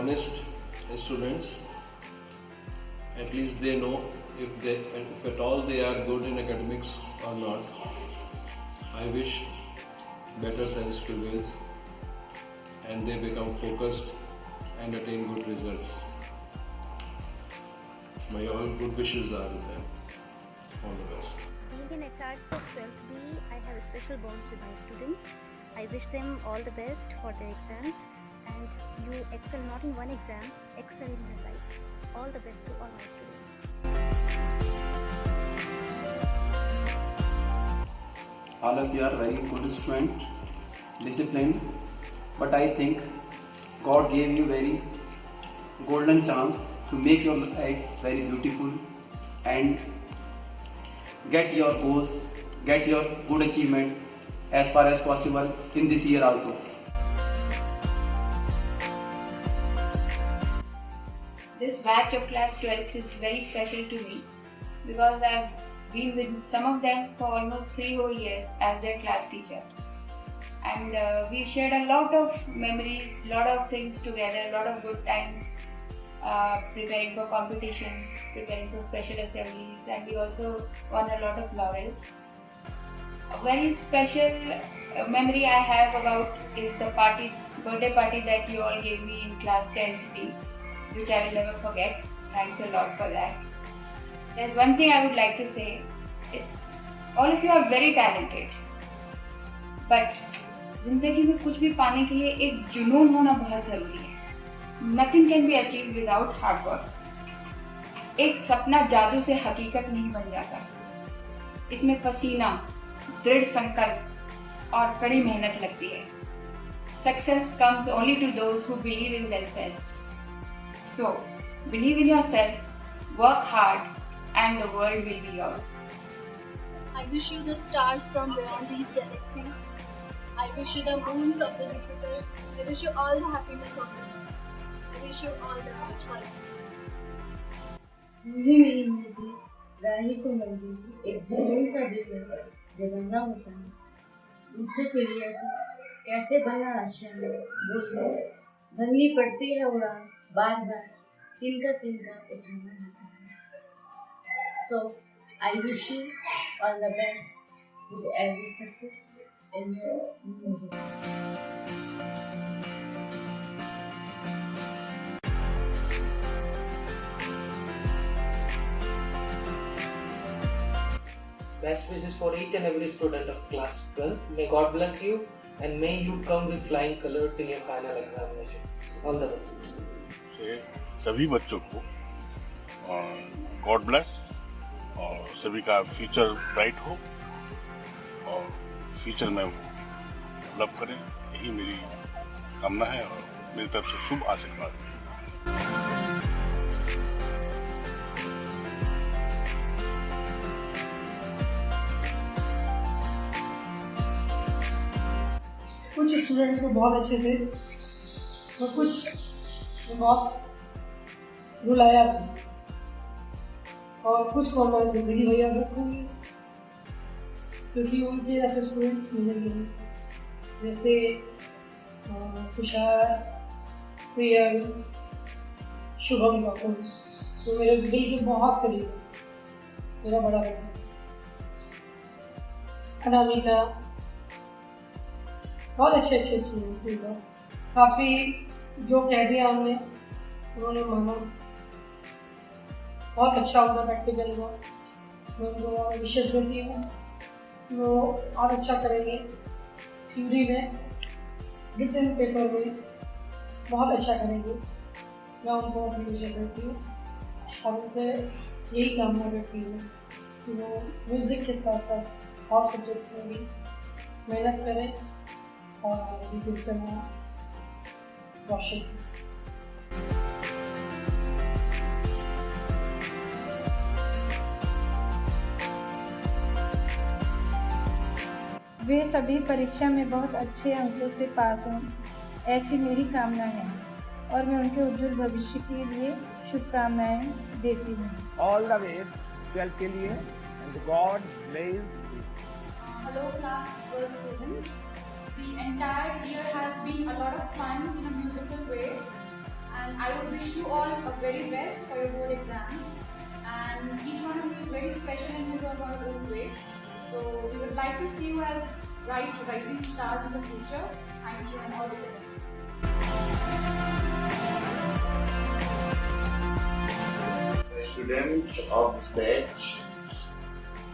honest students. At least they know if at all they are good in academics or not. I wish better sense prevails and they become focused and attain good results. My all good wishes are with them. All the best. Being an HR for 12th B, I have special bonds with my students. I wish them all the best for their exams, and you excel not in one exam, excel in your life. All the best to all my students. All of you are very good student, disciplined, but I think God gave you very golden chance to make your life very beautiful and get your goals, get your good achievement as far as possible in this year also. This batch of class 12th is very special to me because I've been with some of them for almost 3 whole years as their class teacher. And we've shared a lot of memories, lot of things together, a lot of good times, preparing for competitions, preparing for special assemblies, and we also won a lot of laurels. A very special memory I have about is the birthday party that you all gave me in class 10th, which I will never forget. Thanks a lot for that. There's one thing I would like to say. All of you are very talented, but जिंदगी में कुछ भी पाने के लिए एक जुनून होना बहुत जरूरी है. Nothing can be achieved without hard work. एक सपना जादू से हकीकत नहीं बन जाता. इसमें पसीना, दृढ़ संकल्प और कड़ी मेहनत लगती है. Success comes only to those who believe in themselves. So, believe in yourself, work hard, and the world will be yours. I wish you the stars from beyond these galaxies. I wish you the moons of the Jupiter. I wish you all the happiness of the world. I wish you all the best for it. मुझे मेरी नदी राही को मंजूर एक जुनून सा दिल है जो बनना होता है. मुझसे चिड़िया से कैसे बनना आशा है बोलो. बननी पड़ती है उड़ान बार बार तिनका उठाना होता है. So I wish you all the best with every success in your movie. Best wishes for each and every student of class 12. May God bless you and may you come with flying colors in your final examination. All the best. सभी बच्चों को God bless और सभी का future bright हो और future में वो डेवलप करें, यही मेरी कामना है और मेरी तरफ से शुभ आशीर्वाद है. कुछ स्टूडेंट्स तो बहुत अच्छे थे और कुछ बहुत रुलाया भी, और कुछ को मैं जिंदगी भर याद रखूँगी क्योंकि उनके जैसे स्टूडेंट्स मिलेंगे जैसे तुषार, प्रियल, शुभम का तो मेरे दिल के बहुत करीब है. मेरा बड़ा बेटा अनामिका, बहुत अच्छे स्टूडेंट्स थे. काफ़ी जो कह दिया उन्होंने माना. बहुत अच्छा होगा प्रैक्टिकल हुआ. मैं उनको विशेष करती हूँ वो और अच्छा करेंगे. थ्योरी में, रिटन पेपर में बहुत अच्छा करेंगे. मैं उनको अपनी विशेष करती हूँ और उनसे यही कामना करती हूँ कि वो म्यूज़िक के साथ साथ और सब्जेक्ट्स में भी मेहनत करें और इसका नाम रोशन. वे सभी परीक्षा में बहुत अच्छे अंकों से पास हों, ऐसी मेरी कामना है और मैं उनके उज्जवल भविष्य के लिए शुभकामनाएं देती हूँ. ऑल द वे 12 के लिए and God bless you. Hello class 12 students. The entire year has been a lot of fun in a musical way, and I would wish you all a very best for your board exams. And each one of you is very special in his or her own way. So we would like to see you as bright rising stars in the future. Thank you and all the best. The students of this batch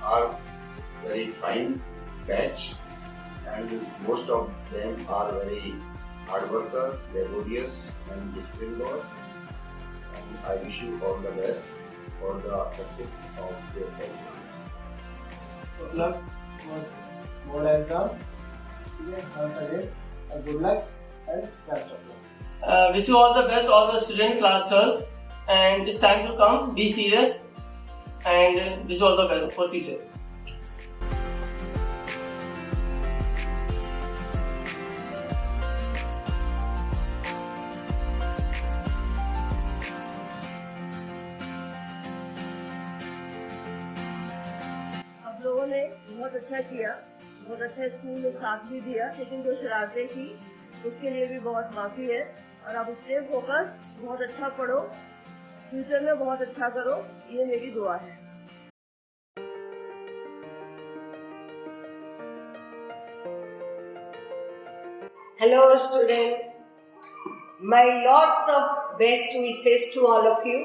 are very fine batch, and most of them are very hard worker, laborious and disciplined work. And I wish you all the best for the success of your exams. Good luck for board exam. Once again, good luck and best of luck. Wish you all the best, all the students, class 12th, and it's time to come. Be serious and wish you all the best for future. आप लोगों ने बहुत अच्छा किया, बहुत अच्छा school में साथ भी दिया, लेकिन जो शरारतें की उसके लिए भी बहुत माफी है। और अब उससे फोकस, बहुत अच्छा पढ़ो, फ्यूचर में बहुत अच्छा करो, ये मेरी दुआ है। Hello students, my lots of best wishes to all of you.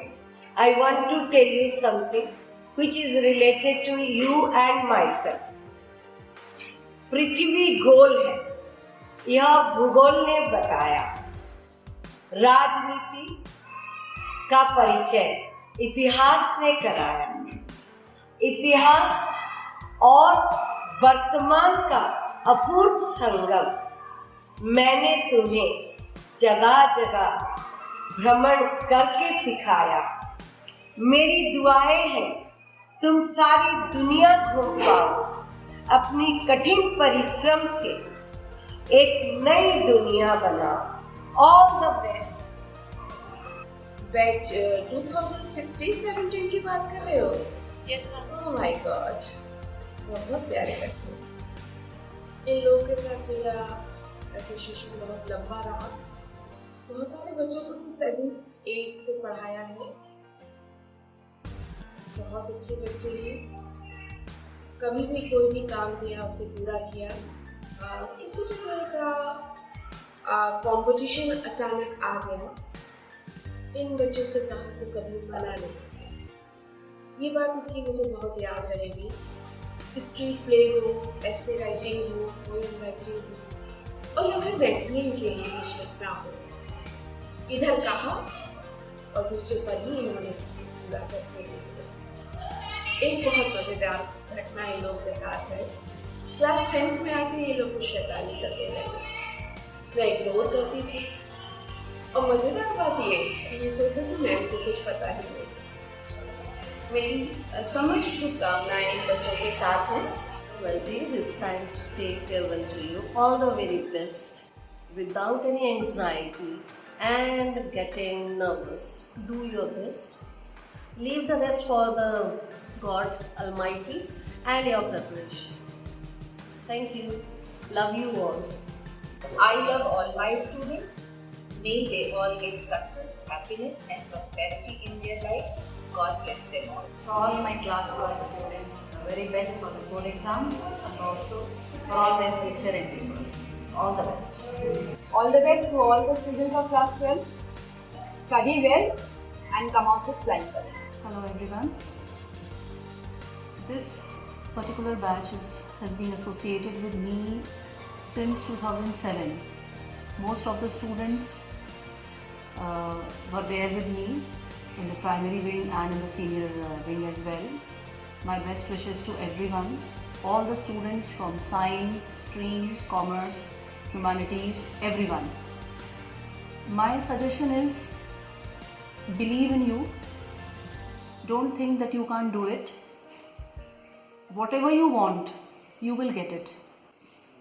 I want to tell you something which is related to you and myself. पृथ्वी गोल है, यह भूगोल ने बताया। राजनीति का परिचय इतिहास ने कराया। इतिहास और वर्तमान का अपूर्व संगम मैंने तुम्हें जगह जगह भ्रमण करके सिखाया। मेरी दुआएं हैं तुम सारी दुनिया घूम पाओ, अपनी कठिन परिश्रम से एक नई दुनिया बनाओ। All the best. बैच 2016-17 की बात कर रहे हो? Yes ma'am. Oh my God, बहुत प्यारे बच्चे। इन लोगों के साथ मेरा एसोसिएशन बहुत लंबा रहा। बहुत सारे बच्चों को तो 7th 8th से पढ़ाया है। बहुत अच्छे बच्चे हैं, कभी भी कोई भी काम दिया उसे पूरा किया। इसी तरह का कंपटीशन अचानक आ गया, इन बच्चों से कहा तो कभी मना नहीं। ये बात उनकी मुझे बहुत याद रहेगी। स्ट्रीट प्ले हो, ऐसे राइटिंग हो, पोएम राइटिंग हो, और या फिर मैगजीन के लिए कुछ लिखना हो, इधर कहा और दूसरे पर ही इन्होंने पूरा करके दिया। एक बहुत मज़ेदार घटना इन लोगों के साथ है। क्लास 10th में आके ये लोग कुछ शैतानी करने लगे। मैं इग्नोर करती थी, और मज़ेदार बात ये कि ये सोचते थे मैम को कुछ पता ही नहीं। मेरी समस्त शुभकामनाएं इन बच्चों के साथ हैं। Well, dears, it's time to say farewell to you. All the very best, without any anxiety and getting nervous. Do your best. Leave the rest for the God Almighty and your preparation. Thank you. Love you all. I love all my students. May they all get success, happiness and prosperity in their lives. God bless them all. For all my class 12 students, the very best for the board exams and also for all their future endeavors. All the best. All the best to all the students of class 12. Study well and come out with flying colors. Hello everyone. This particular batch has been associated with me since 2007. Most of the students were there with me in the primary wing and in the senior wing as well. My best wishes to everyone, all the students from science, stream, commerce, humanities, everyone. My suggestion is, believe in you. Don't think that you can't do it. Whatever you want, you will get it.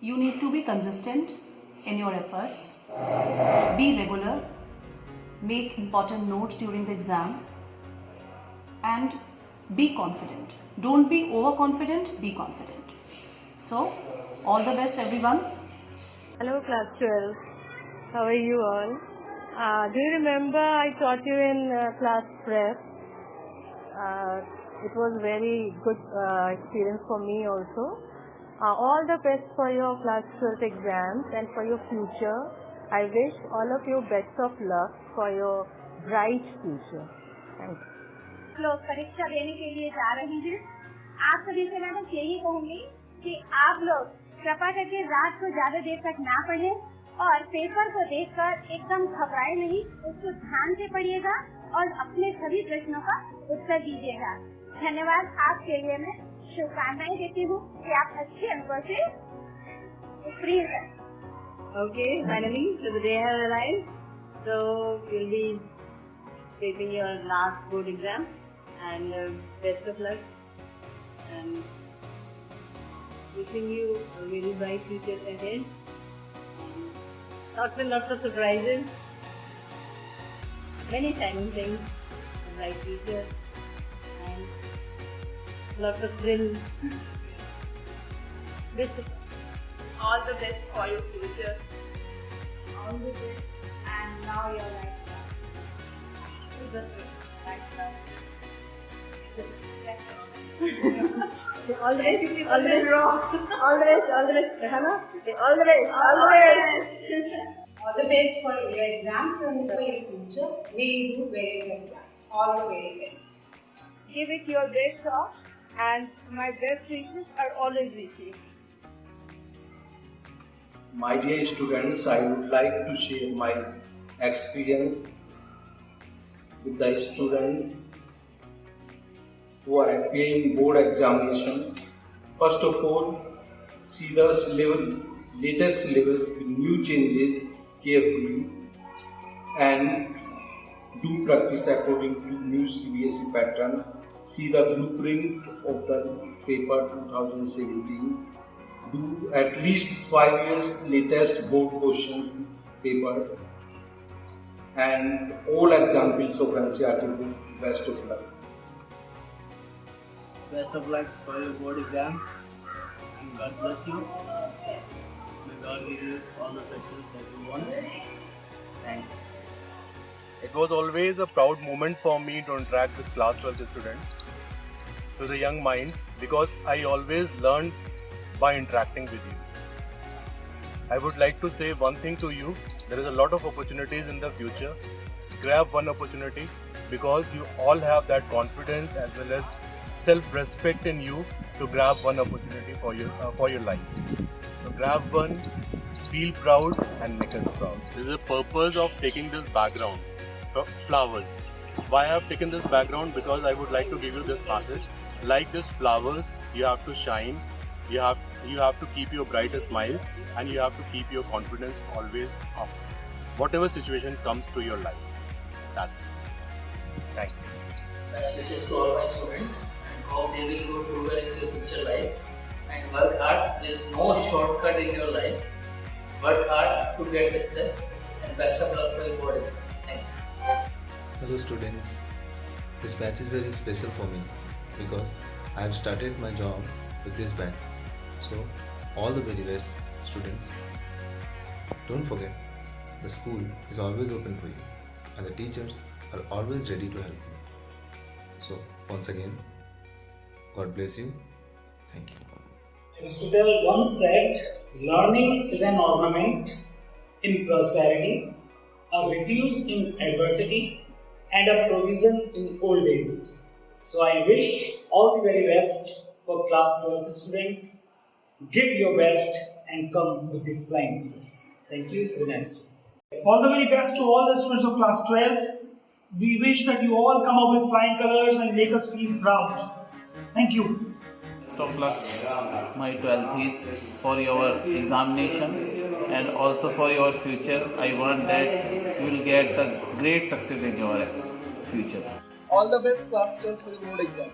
You need to be consistent in your efforts. Be regular. Make important notes during the exam. And be confident. Don't be overconfident, be confident. So, all the best everyone. Hello class 12. How are you all? Do you remember I taught you in class prep? It was very good experience for me also. All the best for your class 12th exams and for your future. I wish all of you best of luck for your bright future. Thank you. लोग परीक्षा देने के लिए जा रहे हैं। आप सभी से मैं बस यही कहूँगी कि आप लोग कृपा करके रात को ज्यादा देर तक ना पढ़ें और पेपर को देखकर एकदम घबराए नहीं, उसको ध्यान से पढ़िएगा और अपने सभी प्रश्नों का उत्तर दीजिएगा। धन्यवाद। आपके लिए मैं शुभकामनाएं देती हूँ कि आप अच्छे अंकों से उत्तीर्ण करें। Okay, finally, so the day has arrived. So you'll be facing your last board exam, and best of luck. And wishing you a very bright future ahead. Lots and lots of surprises. Many exciting things. A bright future. And lots of thrills. Best of luck. All the best for your future. All the best. And now your life now. Life now. All the best. All the best. All the best. All the best. All the best. All the best. All the best for your exams and for your future. May you do very good exams. All the very best. Give it your best shot, and my best wishes are always with you. My dear students, I would like to share my experience with the students who are appearing board examination. First of all, see the latest syllabus with new changes carefully and do practice according to new CBSE pattern. See the blueprint of the paper 2017. Do at least 5 years latest board question papers and all examples of NCERT book. Best of luck. Best of luck for your board exams and God bless you. May God give you all the success that you want. Thanks. It was always a proud moment for me to interact with class 12 students, to the young minds, because I always learned by interacting with you. I would like to say one thing to you: there is a lot of opportunities in the future. Grab one opportunity, because you all have that confidence as well as self-respect in you to grab one opportunity for your life. So grab one, feel proud and make us proud. This is the purpose of taking this background, flowers. Why I have taken this background? Because I would like to give you this message. Like these flowers, you have to shine. You have to keep your brightest smile, and you have to keep your confidence always up. Whatever situation comes to your life. That's it. Thank you. Best wishes to all my students, and hope they will go through well in their future life. And work hard. There is no shortcut in your life. Work hard to get success, and best of luck for your board exam. Thank you. Hello students. This batch is very special for me because I have started my job with this batch. So, all the very best, students. Don't forget, the school is always open for you, and the teachers are always ready to help you. So, once again, God bless you. Thank you. Aristotle once said, learning is an ornament in prosperity, a refuge in adversity, and a provision in old age. So, I wish all the very best for class 12th student. Give your best and come with the flying colors. Thank you. Very nice. All the very best to all the students of class 12th. We wish that you all come up with flying colors and make us feel proud. Thank you. Best of luck, my 12th, for your examination and also for your future. I want that you will get the great success in your future. All the best, class 12 for the board exam.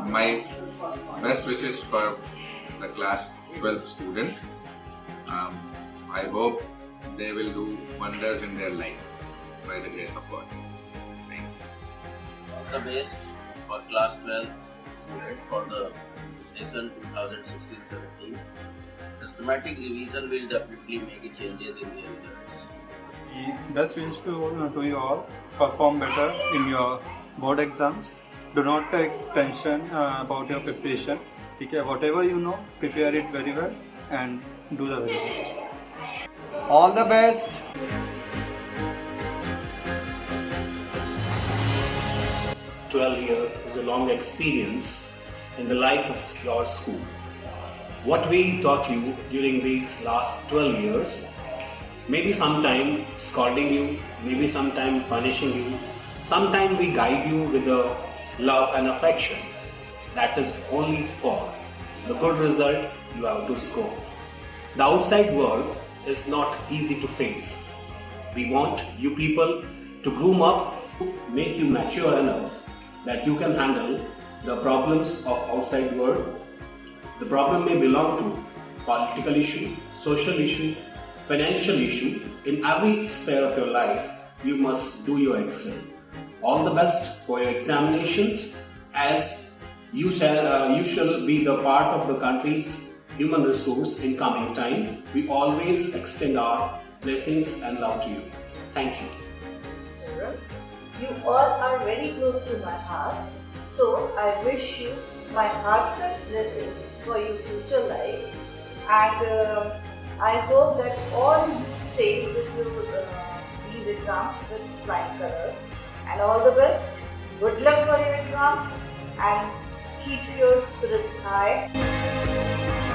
My best wishes for the class 12th student. I hope they will do wonders in their life by the grace of God. Thank you. the best for class 12th students for the session 2016-17. Systematic revision will definitely make changes in their results. The best wish to you all perform better in your board exams. Do not take tension about your preparation. Okay, whatever you know, prepare it very well and do the very best. All the best. 12 years is a long experience in the life of your school. What we taught you during these last 12 years, maybe sometime scolding you, maybe sometime punishing you, sometime we guide you with the love and affection. That is only for the good result you have to score. The outside world is not easy to face. We want you people to groom up, make you mature enough that you can handle the problems of outside world. The problem may belong to political issue, social issue, financial issue. In every sphere of your life, you must do your excel. All the best for your examinations, as you shall be the part of the country's human resource in coming time. We always extend our blessings and love to you. Thank you. You all are very close to my heart, so I wish you my heartfelt blessings for your future life, and I hope that all you say with these exams with flying colors. And all the best. Good luck for your exams and keep your spirits high.